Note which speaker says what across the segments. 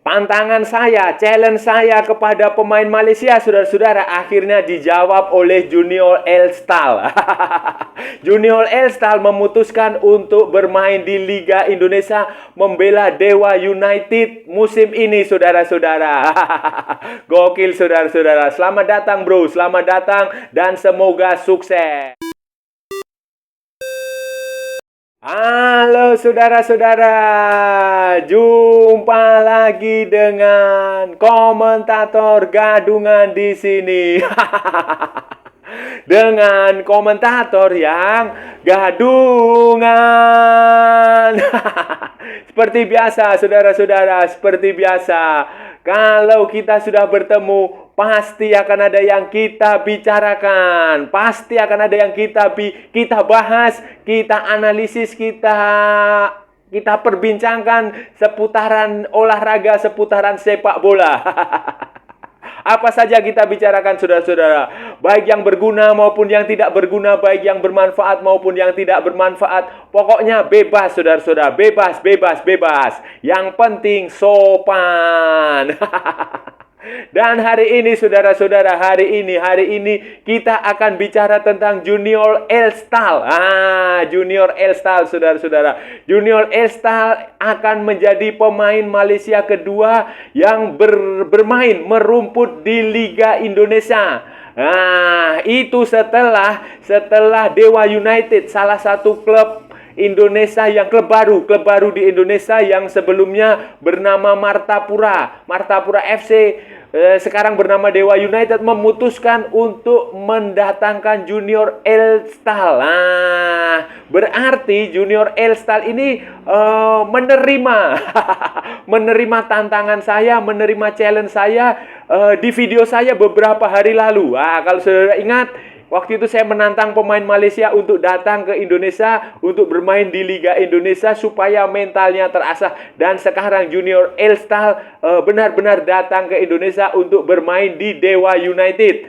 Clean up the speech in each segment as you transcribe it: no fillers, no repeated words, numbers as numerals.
Speaker 1: Tantangan saya, challenge saya kepada pemain Malaysia, saudara-saudara, akhirnya dijawab oleh Junior Elstal. Junior Elstal memutuskan untuk bermain di Liga Indonesia, membela Dewa United musim ini, saudara-saudara. Gokil, saudara-saudara. Selamat datang, bro. Selamat datang dan semoga sukses. Halo saudara-saudara, jumpa lagi dengan komentator gadungan di sini. Dengan komentator yang gadungan. Seperti biasa, saudara-saudara, seperti biasa. Kalau kita sudah bertemu, pasti akan ada yang kita bicarakan. Pasti akan ada yang kita bahas, kita analisis, kita perbincangkan seputaran olahraga, seputaran sepak bola. Apa saja kita bicarakan, saudara-saudara. Baik yang berguna maupun yang tidak berguna, baik yang bermanfaat maupun yang tidak bermanfaat. Pokoknya bebas, saudara-saudara. Bebas, bebas, bebas. Yang penting sopan. Dan hari ini, saudara-saudara, hari ini kita akan bicara tentang Junior Elstal. Junior Elstal, saudara-saudara. Junior Elstal akan menjadi pemain Malaysia kedua yang bermain merumput di Liga Indonesia. Itu setelah Dewa United, salah satu klub Indonesia yang klub baru di Indonesia yang sebelumnya bernama Martapura FC, sekarang bernama Dewa United, memutuskan untuk mendatangkan Junior Elstal. Berarti Junior Elstal ini menerima tantangan saya, menerima challenge saya di video saya beberapa hari lalu. Kalau saudara ingat, waktu itu saya menantang pemain Malaysia untuk datang ke Indonesia untuk bermain di Liga Indonesia supaya mentalnya terasah. Dan sekarang Junior Elstal benar-benar datang ke Indonesia untuk bermain di Dewa United.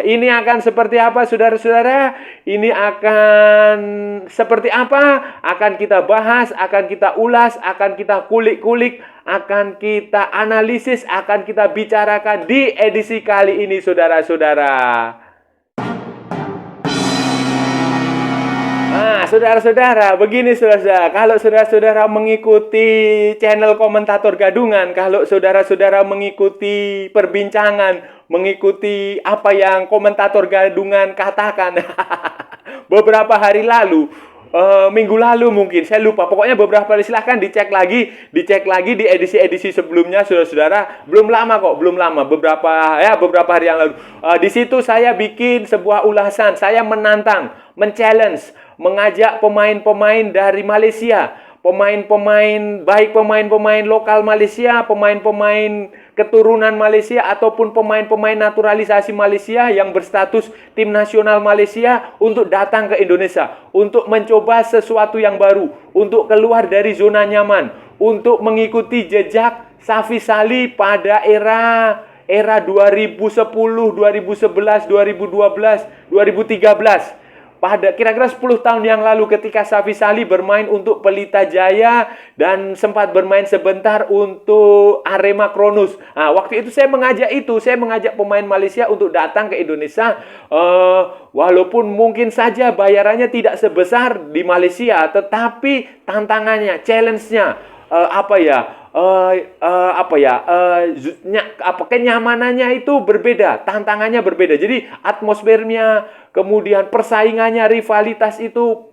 Speaker 1: Ini akan seperti apa, saudara-saudara? Ini akan seperti apa? Akan kita bahas, akan kita ulas, akan kita kulik-kulik, akan kita analisis, akan kita bicarakan di edisi kali ini, saudara-saudara. Saudara-saudara, begini saudara-saudara, kalau saudara-saudara mengikuti channel komentator gadungan, kalau saudara-saudara mengikuti perbincangan, mengikuti apa yang komentator gadungan katakan beberapa hari lalu, minggu lalu mungkin, saya lupa, pokoknya beberapa hari, silahkan dicek lagi di edisi-edisi sebelumnya, saudara-saudara. Belum lama, beberapa hari yang lalu. Di situ saya bikin sebuah ulasan, saya menantang, men-challenge, mengajak pemain-pemain dari Malaysia, baik pemain-pemain lokal Malaysia, pemain-pemain keturunan Malaysia, ataupun pemain-pemain naturalisasi Malaysia yang berstatus tim nasional Malaysia untuk datang ke Indonesia, untuk mencoba sesuatu yang baru, untuk keluar dari zona nyaman, untuk mengikuti jejak Safi Salih pada era 2010, 2011, 2012, 2013. Pada kira-kira 10 tahun yang lalu ketika Safi Salih bermain untuk Pelita Jaya dan sempat bermain sebentar untuk Arema Kronus. Waktu itu saya mengajak pemain Malaysia untuk datang ke Indonesia, walaupun mungkin saja bayarannya tidak sebesar di Malaysia, tetapi tantangannya, challenge-nya, kenyamanannya itu berbeda, tantangannya berbeda. Jadi atmosfernya, kemudian persaingannya, rivalitas itu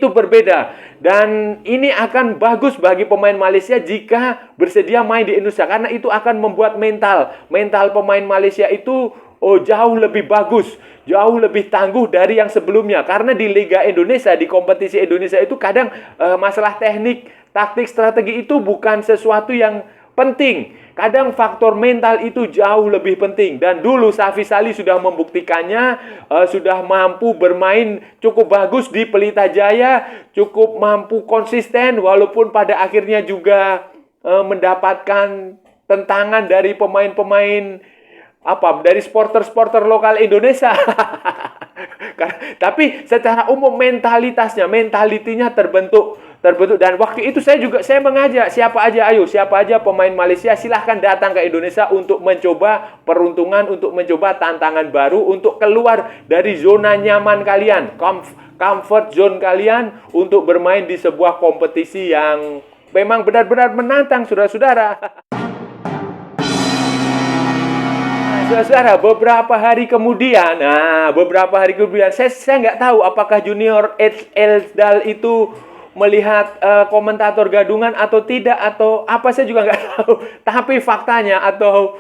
Speaker 1: berbeda. Dan ini akan bagus bagi pemain Malaysia jika bersedia main di Indonesia, karena itu akan membuat mental pemain Malaysia itu jauh lebih bagus, jauh lebih tangguh dari yang sebelumnya. Karena di Liga Indonesia, di kompetisi Indonesia itu kadang masalah teknik, taktik, strategi itu bukan sesuatu yang penting. Kadang faktor mental itu jauh lebih penting. Dan dulu Safi Salih sudah membuktikannya, sudah mampu bermain cukup bagus di Pelita Jaya, cukup mampu konsisten, walaupun pada akhirnya juga mendapatkan tentangan dari pemain-pemain dari supporter lokal Indonesia. Tapi secara umum mentalitinya terbentuk terbentuk. Dan waktu itu saya mengajak siapa aja pemain Malaysia silahkan datang ke Indonesia untuk mencoba peruntungan, untuk mencoba tantangan baru, untuk keluar dari zona nyaman kalian, comfort zone kalian, untuk bermain di sebuah kompetisi yang memang benar-benar menantang, saudara-saudara. Saudara, beberapa hari kemudian, saya nggak tahu apakah Junior Elsdal itu melihat komentator gadungan atau tidak, atau apa, saya juga nggak tahu. Tapi faktanya atau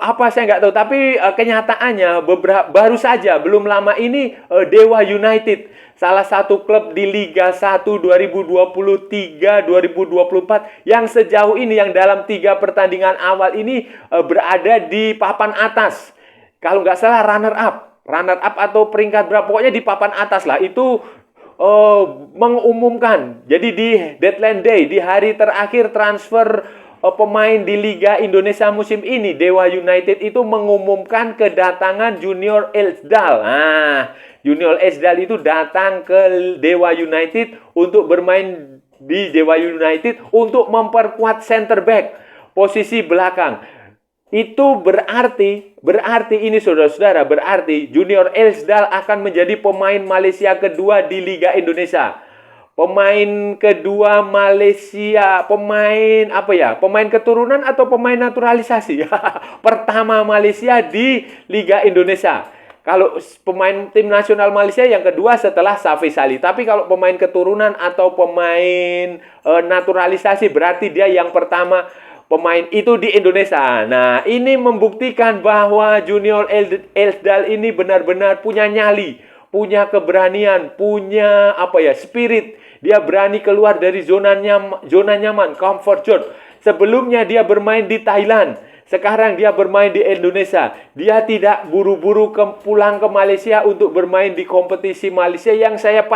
Speaker 1: apa, saya nggak tahu. Tapi kenyataannya baru saja belum lama ini Dewa United, salah satu klub di Liga 1 2023-2024 yang sejauh ini, yang dalam 3 pertandingan awal ini berada di papan atas. Kalau nggak salah runner up atau peringkat berapa, pokoknya di papan atas lah. Itu mengumumkan. Jadi di deadline day, di hari terakhir transfer pemain di Liga Indonesia musim ini, Dewa United itu mengumumkan kedatangan Junior Elsdal. Junior Elsdal itu datang ke Dewa United untuk bermain di Dewa United untuk memperkuat center back, posisi belakang. Itu berarti ini, saudara-saudara, berarti Junior Elsdal akan menjadi pemain Malaysia kedua di Liga Indonesia. Pemain kedua Malaysia, pemain keturunan atau pemain naturalisasi? Pertama Malaysia di Liga Indonesia. Kalau pemain tim nasional Malaysia yang kedua setelah Safis Ali. Tapi kalau pemain keturunan atau pemain naturalisasi, berarti dia yang pertama pemain itu di Indonesia. Nah, ini membuktikan bahwa Junior Elsdal ini benar-benar punya nyali, punya keberanian, punya spirit. Dia berani keluar dari zona nyaman, comfort zone. Sebelumnya dia bermain di Thailand, sekarang dia bermain di Indonesia. Dia tidak buru-buru pulang ke Malaysia untuk bermain di kompetisi Malaysia yang saya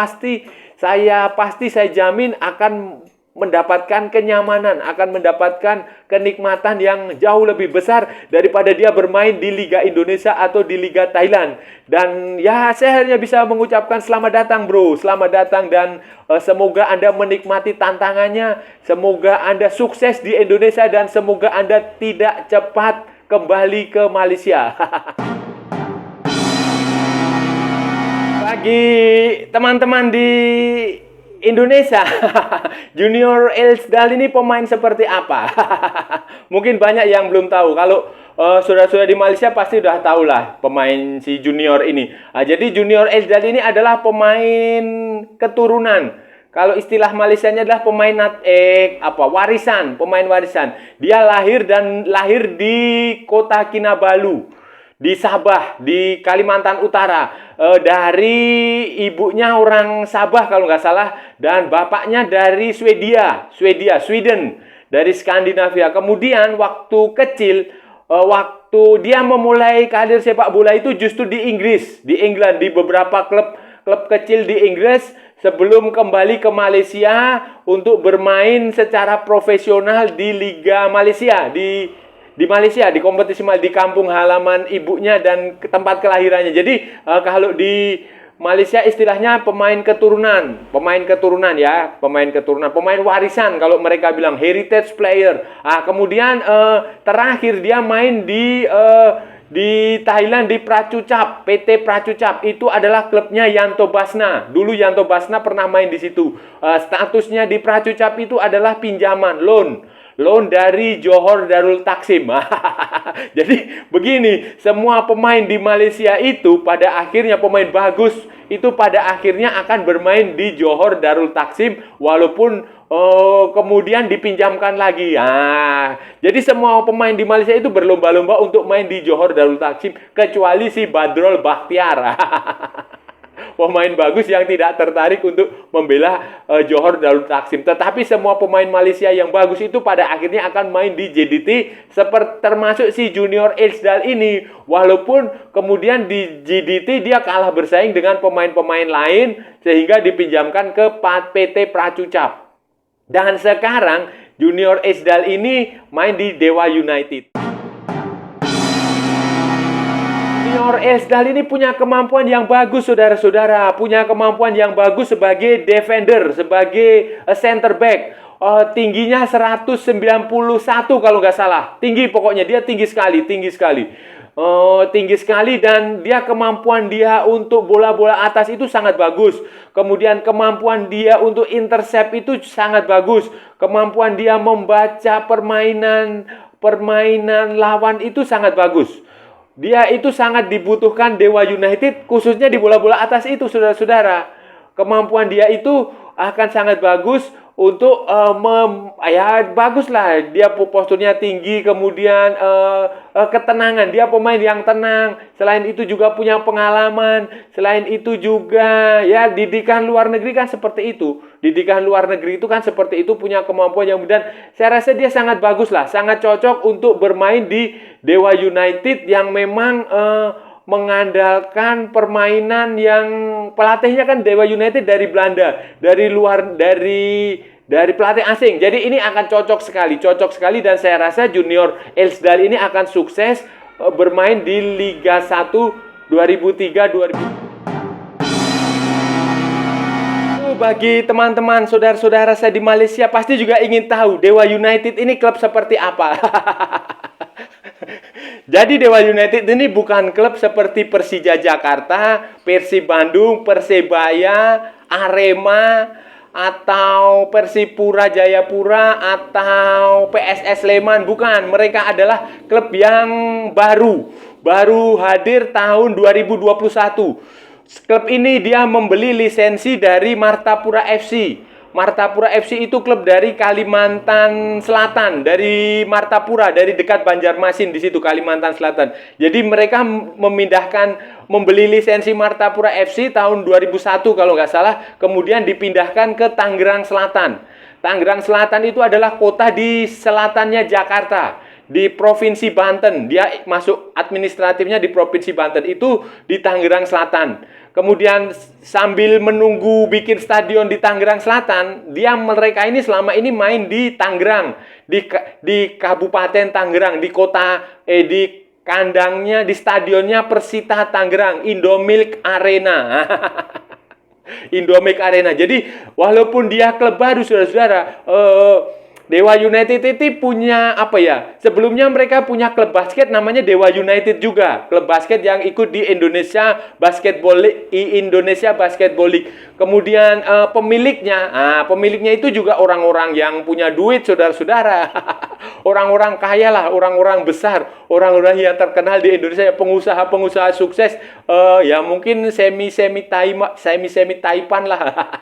Speaker 1: jamin akan mendapatkan kenyamanan, akan mendapatkan kenikmatan yang jauh lebih besar daripada dia bermain di Liga Indonesia atau di Liga Thailand. Dan ya, saya hanya bisa mengucapkan selamat datang bro, selamat datang, dan semoga Anda menikmati tantangannya, semoga Anda sukses di Indonesia, dan semoga Anda tidak cepat kembali ke Malaysia. Bagi teman-teman di Indonesia, Junior Elsdal ini pemain seperti apa? Mungkin banyak yang belum tahu. Kalau saudara-saudara di Malaysia pasti udah tahu lah pemain si Junior ini. Jadi Junior Elsdal ini adalah pemain keturunan. Kalau istilah Malaysianya adalah pemain pemain warisan. Dia lahir di kota Kinabalu, di Sabah, di Kalimantan Utara. Dari ibunya orang Sabah kalau nggak salah, dan bapaknya dari Sweden, dari Skandinavia. Kemudian waktu kecil, waktu dia memulai karir sepak bola itu justru di England, di beberapa klub kecil di Inggris, sebelum kembali ke Malaysia untuk bermain secara profesional di Liga Malaysia, di Malaysia, di kompetisi di kampung halaman ibunya dan tempat kelahirannya. Jadi kalau di Malaysia istilahnya pemain keturunan ya, pemain warisan kalau mereka bilang, heritage player. Kemudian terakhir dia main di Thailand, di Prachuap, PT Prachuap. Itu adalah klubnya Yanto Basna. Dulu Yanto Basna pernah main di situ. Statusnya di Prachuap itu adalah pinjaman, loan dari Johor Darul Taksim. Jadi begini, semua pemain di Malaysia itu pada akhirnya, pemain bagus itu pada akhirnya akan bermain di Johor Darul Taksim, walaupun kemudian dipinjamkan lagi. Jadi semua pemain di Malaysia itu berlomba-lomba untuk main di Johor Darul Taksim, kecuali si Badrol Bakhtiar. Pemain bagus yang tidak tertarik untuk membela Johor Darul Taksim. Tetapi semua pemain Malaysia yang bagus itu pada akhirnya akan main di JDT, termasuk si Junior Elsdal ini. Walaupun kemudian di JDT dia kalah bersaing dengan pemain-pemain lain, sehingga dipinjamkan ke PT Prachuap. Dan sekarang Junior Elsdal ini main di Dewa United. Junior Elsdal ini punya kemampuan yang bagus, saudara-saudara. Punya kemampuan yang bagus sebagai defender, sebagai center back. Tingginya 191 kalau nggak salah. Tinggi pokoknya, dia tinggi sekali, tinggi sekali. Tinggi sekali, dan kemampuan dia untuk bola-bola atas itu sangat bagus. Kemudian kemampuan dia untuk intercept itu sangat bagus. Kemampuan dia membaca permainan lawan itu sangat bagus. Dia itu sangat dibutuhkan Dewa United, khususnya di bola-bola atas itu, saudara-saudara. Kemampuan dia itu akan sangat bagus untuk bagus lah, dia posturnya tinggi, kemudian ketenangan, dia pemain yang tenang. Selain itu juga punya pengalaman, selain itu juga ya didikan luar negeri kan seperti itu. Didikan luar negeri itu kan seperti itu, punya kemampuan yang, dan saya rasa dia sangat bagus lah, sangat cocok untuk bermain di Dewa United yang memang mengandalkan permainan yang pelatihnya kan Dewa United dari Belanda, dari pelatih asing. Jadi ini akan cocok sekali, dan saya rasa Junior Elsdal ini akan sukses bermain di Liga 1 2003-2004. Bagi teman-teman, saudara-saudara saya di Malaysia pasti juga ingin tahu Dewa United ini klub seperti apa. Jadi Dewa United ini bukan klub seperti Persija Jakarta, Persib Bandung, Persebaya, Arema, atau Persipura Jayapura, atau PSS Sleman. Bukan, mereka adalah klub yang baru hadir tahun 2021. Klub ini dia membeli lisensi dari Martapura FC. Martapura FC itu klub dari Kalimantan Selatan, dari Martapura, dari dekat Banjarmasin di situ, Kalimantan Selatan. Jadi mereka membeli lisensi Martapura FC tahun 2001 kalau nggak salah, kemudian dipindahkan ke Tangerang Selatan. Tangerang Selatan itu adalah kota di selatannya Jakarta, di Provinsi Banten. Dia masuk administratifnya di Provinsi Banten, itu di Tangerang Selatan. Kemudian sambil menunggu bikin stadion di Tangerang Selatan, mereka ini selama ini main di Tangerang, di Kabupaten Tangerang, di kandangnya, di stadionnya Persita Tangerang, Indomilk Arena. Indomilk Arena. Jadi walaupun dia klub baru, saudara-saudara, Dewa United itu punya sebelumnya mereka punya klub basket namanya Dewa United juga. Klub basket yang ikut di Indonesia Basketball League. Kemudian pemiliknya itu juga orang-orang yang punya duit, saudara-saudara. Orang-orang kaya lah, orang-orang besar, orang-orang yang terkenal di Indonesia, pengusaha-pengusaha sukses, ya mungkin semi Taipan lah.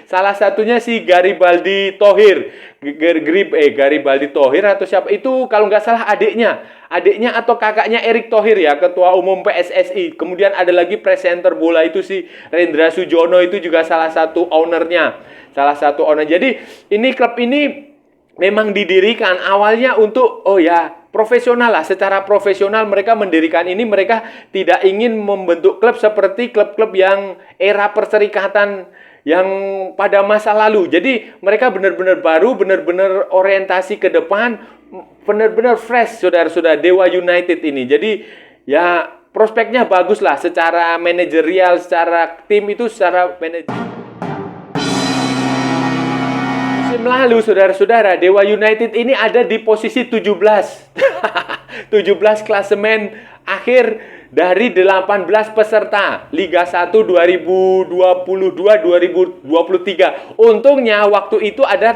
Speaker 1: Salah satunya si Garibaldi Thohir. Garibaldi Thohir atau siapa itu, kalau nggak salah adiknya atau kakaknya Erick Thohir ya, ketua umum PSSI. Kemudian ada lagi presenter bola itu si Rendra Sujono, itu juga salah satu ownernya. Jadi klub ini memang didirikan awalnya untuk profesional lah, secara profesional mereka mendirikan ini. Mereka tidak ingin membentuk klub seperti klub-klub yang era perserikatan yang pada masa lalu. Jadi mereka benar-benar baru, benar-benar orientasi ke depan, benar-benar fresh, saudara-saudara, Dewa United ini. Jadi ya prospeknya bagus lah, secara manajerial, secara tim itu, secara manajerial. Musim lalu, saudara-saudara, Dewa United ini ada di posisi 17. 17 klasemen akhir dari 18 peserta Liga 1 2022-2023. Untungnya waktu itu ada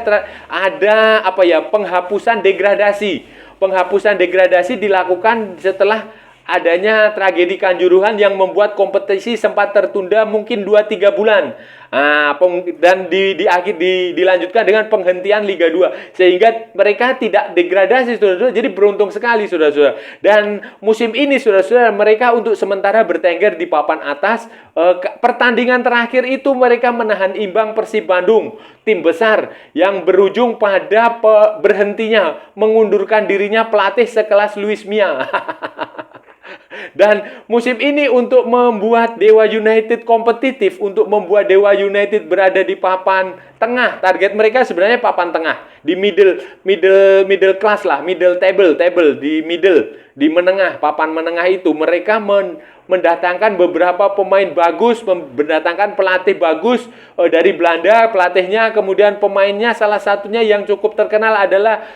Speaker 1: penghapusan degradasi. Penghapusan degradasi dilakukan setelah adanya tragedi Kanjuruhan yang membuat kompetisi sempat tertunda mungkin 2-3 bulan. Dan dilanjutkan dengan penghentian Liga 2, sehingga mereka tidak degradasi, saudara-saudara. Jadi beruntung sekali, saudara-saudara. Dan musim ini, saudara-saudara, mereka untuk sementara bertengger di papan atas. Pertandingan terakhir itu mereka menahan imbang Persib Bandung, tim besar, yang berujung pada berhentinya, mengundurkan dirinya pelatih sekelas Luis Mia. Dan musim ini untuk membuat Dewa United kompetitif, untuk membuat Dewa United berada di papan tengah, target mereka sebenarnya papan tengah, di middle class lah, middle table di di menengah, papan menengah itu mereka mendatangkan beberapa pemain bagus, mendatangkan pelatih bagus dari Belanda, pelatihnya, kemudian pemainnya salah satunya yang cukup terkenal adalah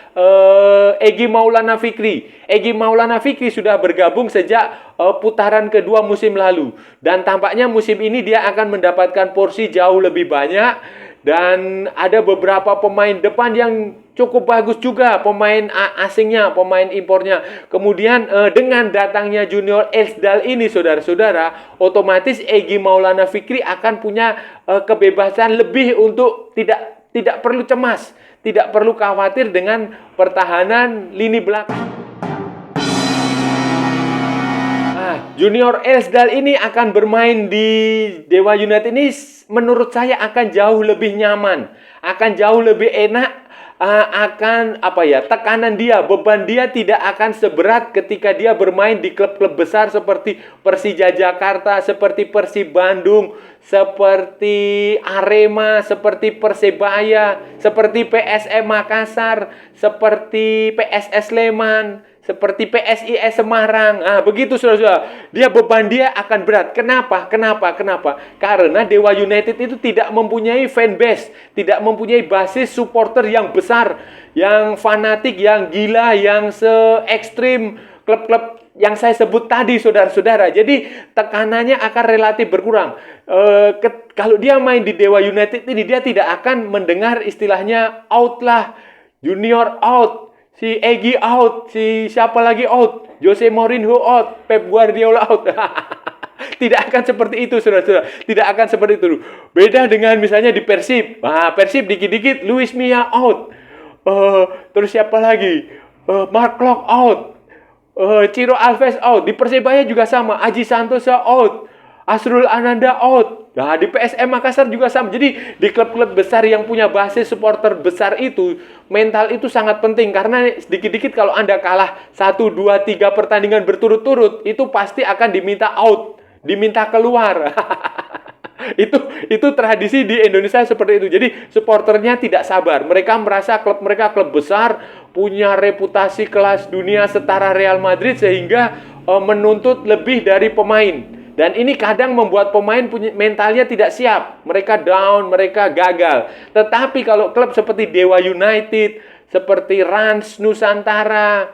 Speaker 1: Egy Maulana Fikri. Egy Maulana Fikri sudah bergabung sejak putaran kedua musim lalu, dan tampaknya musim ini dia akan mendapatkan porsi jauh lebih banyak. Dan ada beberapa pemain depan yang cukup bagus juga, pemain asingnya, pemain impornya. Kemudian dengan datangnya Junior Elsdal ini, saudara-saudara, otomatis Egy Maulana Fikri akan punya kebebasan lebih untuk tidak perlu cemas, tidak perlu khawatir dengan pertahanan lini belakang. Junior Elsdal ini akan bermain di Dewa United ini menurut saya akan jauh lebih nyaman, akan jauh lebih enak, akan tekanan dia, beban dia tidak akan seberat ketika dia bermain di klub-klub besar seperti Persija Jakarta, seperti Persib Bandung, seperti Arema, seperti Persebaya, seperti PSM Makassar, seperti PSS Sleman, seperti PSIS Semarang. Begitu saudara-saudara. Beban dia akan berat. Kenapa? Karena Dewa United itu tidak mempunyai fanbase, tidak mempunyai basis supporter yang besar, yang fanatik, yang gila, yang se-ekstrim klub-klub yang saya sebut tadi, saudara-saudara. Jadi tekanannya akan relatif berkurang. Kalau dia main di Dewa United ini, dia tidak akan mendengar istilahnya out lah, Junior out, si Egy out, si siapa lagi out, Jose Mourinho out, Pep Guardiola out. Tidak akan seperti itu, saudara-saudara. Tidak akan seperti itu. Beda dengan misalnya di Persib. Persib dikit-dikit Luis Milla out. Terus siapa lagi? Mark Klok out. Ciro Alves out. Di Persebaya juga sama. Aji Santoso out. Asrul Ananda out. Di PSM Makassar juga sama. Jadi di klub-klub besar yang punya basis supporter besar itu, mental itu sangat penting. Karena sedikit-dikit kalau Anda kalah 1, 2, 3 pertandingan berturut-turut, itu pasti akan diminta out, diminta keluar. Itu tradisi di Indonesia seperti itu. Jadi supporternya tidak sabar. Mereka merasa klub mereka klub besar, punya reputasi kelas dunia setara Real Madrid, sehingga menuntut lebih dari pemain. Dan ini kadang membuat pemain mentalnya tidak siap. Mereka down, mereka gagal. Tetapi kalau klub seperti Dewa United, seperti Rans Nusantara,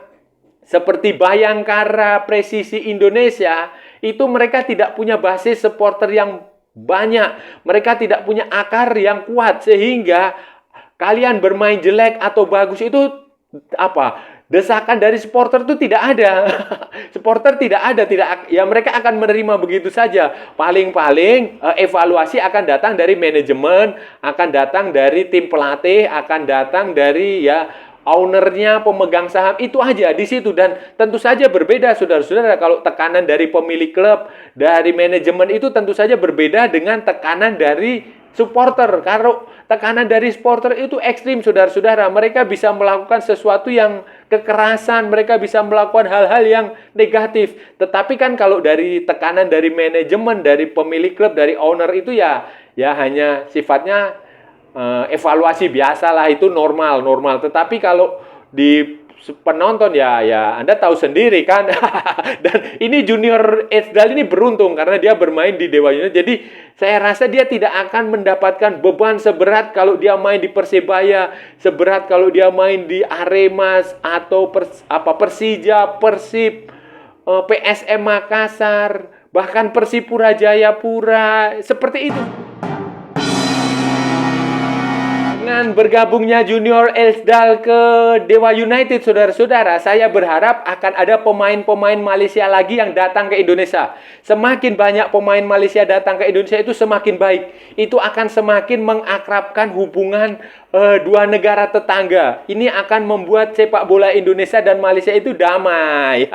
Speaker 1: seperti Bayangkara, Presisi Indonesia, itu mereka tidak punya basis supporter yang banyak. Mereka tidak punya akar yang kuat, sehingga kalian bermain jelek atau bagus itu desakan dari supporter itu tidak ada. Supporter tidak ada, ya mereka akan menerima begitu saja. Paling-paling evaluasi akan datang dari manajemen, akan datang dari tim pelatih, akan datang dari ownernya, pemegang saham, itu aja di situ. Dan tentu saja berbeda, saudara-saudara, kalau tekanan dari pemilik klub, dari manajemen itu tentu saja berbeda dengan tekanan dari supporter. Kalau tekanan dari supporter itu ekstrim, saudara-saudara. Mereka bisa melakukan sesuatu yang kekerasan, mereka bisa melakukan hal-hal yang negatif. Tetapi kan kalau dari tekanan dari manajemen, dari pemilik klub, dari owner itu ya hanya sifatnya evaluasi biasa lah, itu normal. Tetapi kalau di penonton ya Anda tahu sendiri kan. Dan ini Junior Elsdal ini beruntung karena dia bermain di Dewa United. Jadi saya rasa dia tidak akan mendapatkan beban seberat kalau dia main di Persebaya, seberat kalau dia main di Arema atau Persija, Persib, PSM Makassar, bahkan Persipura Jayapura, seperti itu. Dengan bergabungnya Junior Elsdal ke Dewa United, saudara-saudara, saya berharap akan ada pemain-pemain Malaysia lagi yang datang ke Indonesia. Semakin banyak pemain Malaysia datang ke Indonesia itu semakin baik. Itu akan semakin mengakrabkan hubungan dua negara tetangga. Ini akan membuat sepak bola Indonesia dan Malaysia itu damai.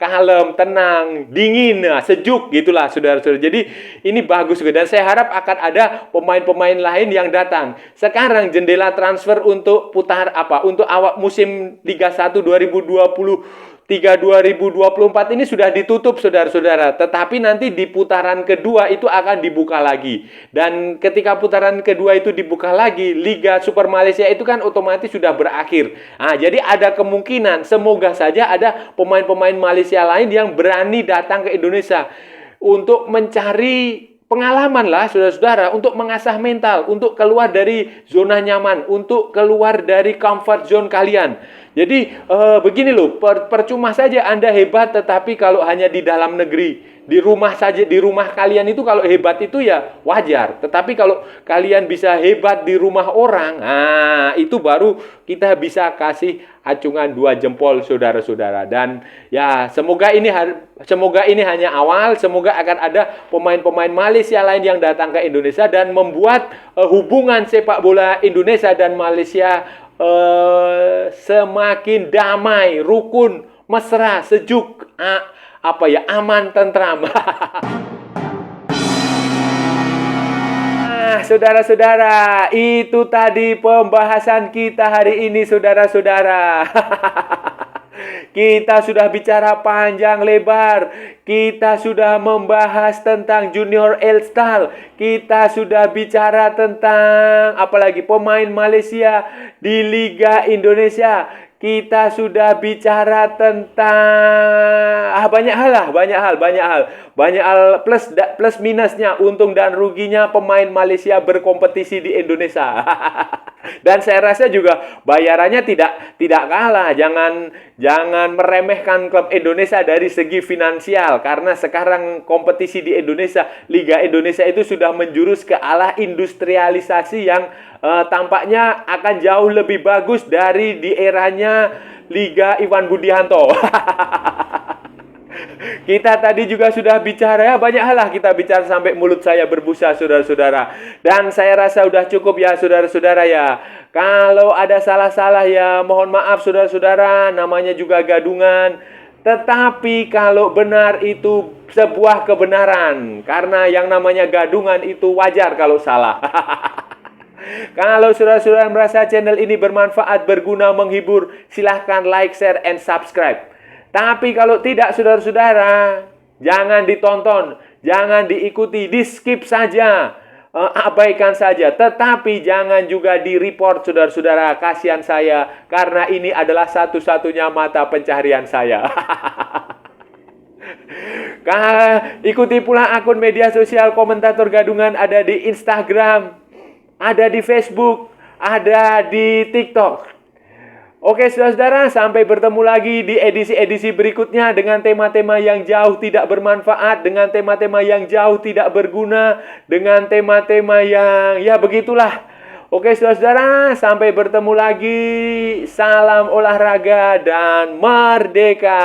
Speaker 1: Kalem, tenang, dingin, sejuk gitulah, saudara-saudara. Jadi ini bagus juga, dan saya harap akan ada pemain-pemain lain yang datang. Sekarang jendela transfer untuk untuk awal musim Liga 1 2023 Liga 2024 ini sudah ditutup, saudara-saudara. Tetapi nanti di putaran kedua itu akan dibuka lagi. Dan ketika putaran kedua itu dibuka lagi, Liga Super Malaysia itu kan otomatis sudah berakhir. Nah, jadi ada kemungkinan, semoga saja ada pemain-pemain Malaysia lain yang berani datang ke Indonesia untuk mencari pengalaman lah, saudara-saudara, untuk mengasah mental, untuk keluar dari zona nyaman, untuk keluar dari comfort zone kalian. Jadi begini loh, percuma saja Anda hebat tetapi kalau hanya di dalam negeri, di rumah saja, di rumah kalian itu kalau hebat itu ya wajar. Tetapi kalau kalian bisa hebat di rumah orang, nah itu baru kita bisa kasih acungan 2 jempol, saudara-saudara. Dan ya semoga ini hanya awal, semoga akan ada pemain-pemain Malaysia lain yang datang ke Indonesia dan membuat hubungan sepak bola Indonesia dan Malaysia semakin damai, rukun, mesra, sejuk, aman, tentram. Nah, saudara-saudara, itu tadi pembahasan kita hari ini, saudara-saudara. Kita sudah bicara panjang lebar. Kita sudah membahas tentang Junior Elstal. Kita sudah bicara tentang apalagi pemain Malaysia di Liga Indonesia. Kita sudah bicara tentang banyak hal plus minusnya, untung dan ruginya pemain Malaysia berkompetisi di Indonesia. Dan saya rasa juga bayarannya tidak kalah. Jangan meremehkan klub Indonesia dari segi finansial, karena sekarang kompetisi di Indonesia, Liga Indonesia itu sudah menjurus ke arah industrialisasi yang tampaknya akan jauh lebih bagus dari di eranya Liga Iwan Budianto. Kita tadi juga sudah bicara, ya banyak hal lah kita bicara sampai mulut saya berbusa, saudara-saudara. Dan saya rasa sudah cukup ya, saudara-saudara ya. Kalau ada salah-salah ya mohon maaf, saudara-saudara, namanya juga gadungan. Tetapi kalau benar itu sebuah kebenaran, karena yang namanya gadungan itu wajar kalau salah. Kalau saudara-saudara merasa channel ini bermanfaat, berguna, menghibur, silahkan like, share, and subscribe. Tapi kalau tidak, saudara-saudara, jangan ditonton, jangan diikuti, di-skip saja, abaikan saja. Tetapi jangan juga di-report, saudara-saudara, kasihan saya, karena ini adalah satu-satunya mata pencaharian saya. Ikuti pula akun media sosial Komentator Gadungan, ada di Instagram, ada di Facebook, ada di TikTok. Oke, saudara-saudara, sampai bertemu lagi di edisi-edisi berikutnya dengan tema-tema yang jauh tidak bermanfaat, dengan tema-tema yang jauh tidak berguna, dengan tema-tema yang ya begitulah. Oke, saudara-saudara, sampai bertemu lagi. Salam olahraga dan merdeka.